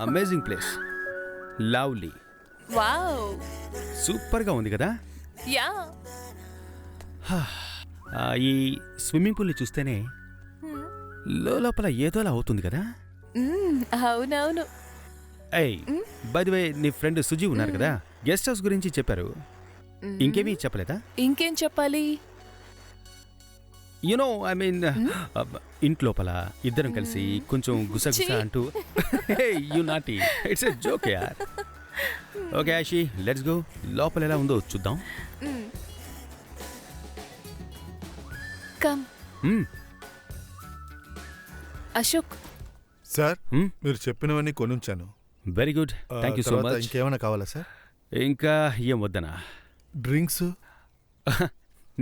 Amazing place, lovely, wow. సూపర్గా ఉంది కదా. యా. ఈ స్విమ్మింగ్ పూల్ని చూస్తేనే లోపల ఏదోలా అవుతుంది కదా. అవునవును. ఏయ్, బై ది వే, నీ ఫ్రెండ్ సుజీ ఉన్నారు కదా, గెస్ట్ హౌస్ గురించి చెప్పారు. ఇంకేమీ చెప్పలేదా? ఇంకేం చెప్పాలి? యునో ఐ మీన్ ఇంట్లోపల ఇద్దరం కలిసి కొంచెం గుసగుస అంటూ. You naughty, it's a joke యార్. Okay Ashi, let's go. లోపల ఎలా ఉందో చూద్దాం. కమ్. అశోక్ సార్, మీరు చెప్పినవన్నీ కొనుంచాను. Very good, thank you so much. ఇంకేమైనా కావాలా సార్? ఇంకా ఏం వద్దనా? డ్రింక్స్?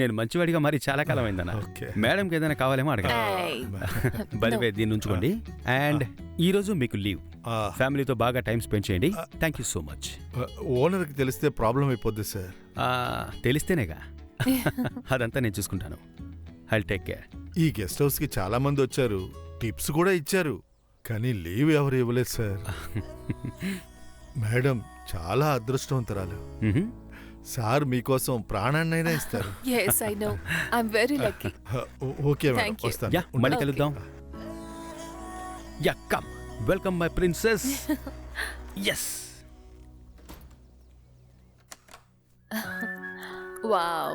నేను మంచివాడిగా మరి చాలా కాలం అయిందన్నా. మేడంకి ఏదైనా కావాలేమో అడగండి. బై ది వే, దీన్ని ఉంచుకోండి. అండ్ ఈ రోజు మీకు లీవ్. ఫ్యామిలీతో బాగా టైం స్పెండ్ చేయండి. Thank you so much. ఓనర్కి తెలిస్తే ప్రాబ్లం అయిపోద్ది సార్. తెలిస్తేనేగా. అదంతా నేను చూసుకుంటాను. I'll take care. ఈ గెస్ట్ హౌస్ కి చాలా మంది వచ్చారు, టిప్స్ కూడా ఇచ్చారు, కానీ లీవ్ ఎవరు ఇవ్వలేదు సార్. మేడం చాలా అదృష్టవంతరాలు. సార్ మీకోసం ప్రాణాన్నైనా ఇస్తారు. yes I know, I'm very lucky. Okay madam, Thank you. వస్తాను. యా, మళ్ళీ కలుద్దాం. Yeah, come. Welcome my princess. Yes. Wow.